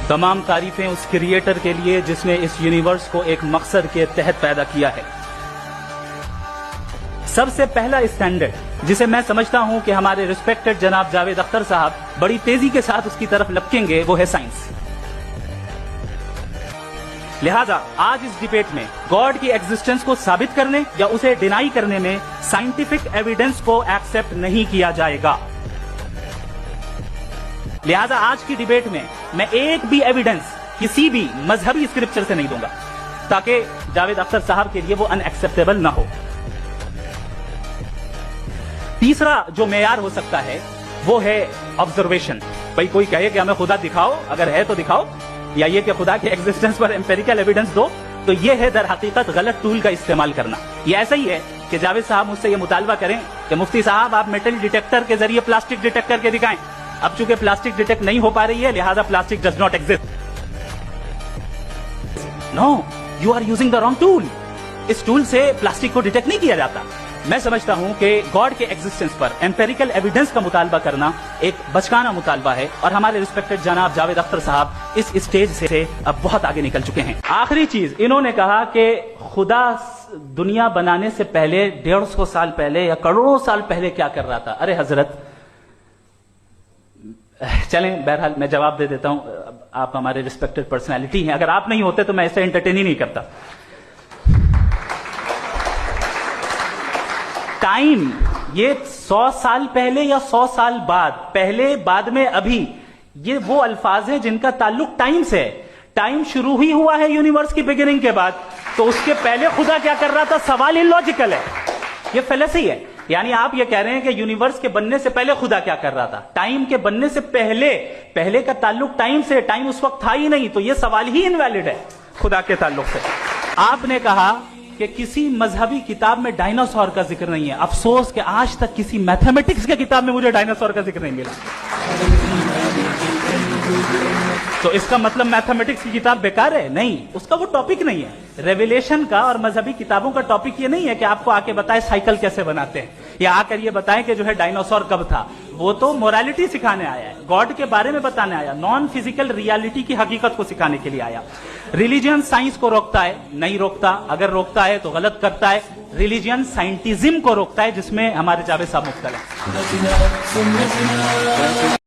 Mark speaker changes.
Speaker 1: तमाम तारीफें उस क्रिएटर के लिए जिसने इस यूनिवर्स को एक मकसद के तहत पैदा किया है। सबसे पहला स्टैंडर्ड जिसे मैं समझता हूं कि हमारे रिस्पेक्टेड जनाब जावेद अख्तर साहब बड़ी तेजी के साथ उसकी तरफ लपकेंगे, वो है साइंस। लिहाजा आज इस डिबेट में गॉड की एग्जिस्टेंस को साबित करने या उसे डिनाई करने में साइंटिफिक एविडेंस को एक्सेप्ट नहीं किया जाएगा। लिहाजा आज की डिबेट में मैं एक भी एविडेंस किसी भी मजहबी स्क्रिप्चर से नहीं दूंगा ताकि जावेद अख्तर साहब के लिए वो अनएक्सेप्टेबल ना हो। तीसरा जो मेयार हो सकता है वो है ऑब्जर्वेशन। भाई कोई कहे कि हमें खुदा दिखाओ, अगर है तो दिखाओ, या ये कि खुदा के एग्जिस्टेंस पर एम्पेरिकल एविडेंस दो, तो ये है दर हकीकत गलत टूल का इस्तेमाल करना। ये ऐसा ही है कि जावेद साहब मुझसे ये मुतालबा करें कि मुफ्ती साहब आप मेटल डिटेक्टर के जरिए प्लास्टिक डिटेक्ट करके दिखाएं। अब चूंकि प्लास्टिक डिटेक्ट नहीं हो पा रही है, लिहाजा plastic does not exist. No, you are using the wrong tool. इस टूल से प्लास्टिक को डिटेक्ट नहीं किया जाता। मैं समझता हूं कि गॉड के एग्जिस्टेंस पर एम्पेरिकल एविडेंस का मुतालबा करना एक बचकाना मुतालबा है, और हमारे रिस्पेक्टेड जनाब जावेद अख्तर साहब इस स्टेज से अब बहुत आगे निकल चुके हैं। आखिरी चीज, इन्होंने कहा कि खुदा दुनिया बनाने से पहले 150 साल पहले या करोड़ों साल पहले क्या कर रहा था। अरे हजरत, चलें, बहरहाल मैं जवाब दे देता हूं। आप हमारे रिस्पेक्टेड पर्सनैलिटी हैं, अगर आप नहीं होते तो मैं इसे एंटरटेन ही नहीं करता। टाइम, ये 100 साल पहले या 100 साल बाद, पहले बाद में अभी, ये वो अल्फाज हैं जिनका ताल्लुक टाइम से है। टाइम शुरू ही हुआ है यूनिवर्स की बिगिनिंग के बाद, तो उसके पहले खुदा क्या कर रहा था? सवाल इलॉजिकल है, ये फेलेसी है। यानी आप ये कह रहे हैं कि यूनिवर्स के बनने से पहले खुदा क्या कर रहा था? टाइम के बनने से पहले, पहले का ताल्लुक टाइम से, टाइम उस वक्त था ही नहीं, तो ये सवाल ही इनवैलिड है खुदा के ताल्लुक से। आपने कहा कि किसी मजहबी किताब में डायनासोर का जिक्र नहीं है। अफसोस कि आज तक किसी मैथमेटिक्स के किताब में मुझे डायनासोर का जिक्र नहीं मिला। तो इसका मतलब मैथमेटिक्स की किताब बेकार है? नहीं, उसका वो टॉपिक नहीं है। रेवलेशन का और मजहबी किताबों का टॉपिक ये नहीं है कि आपको आके बताए साइकिल कैसे बनाते हैं, या आकर ये बताएं कि जो है डायनासोर कब था। वो तो मोरालिटी सिखाने आया है, गॉड के बारे में बताने आया, नॉन फिजिकल रियलिटी की हकीकत को सिखाने के लिए आया। रिलीजियन साइंस को रोकता है? नहीं रोकता। अगर रोकता है तो गलत करता है। रिलीजियन साइंटिज्म को रोकता है, जिसमें हमारे जावेद साहब मुख्तलिफ हैं।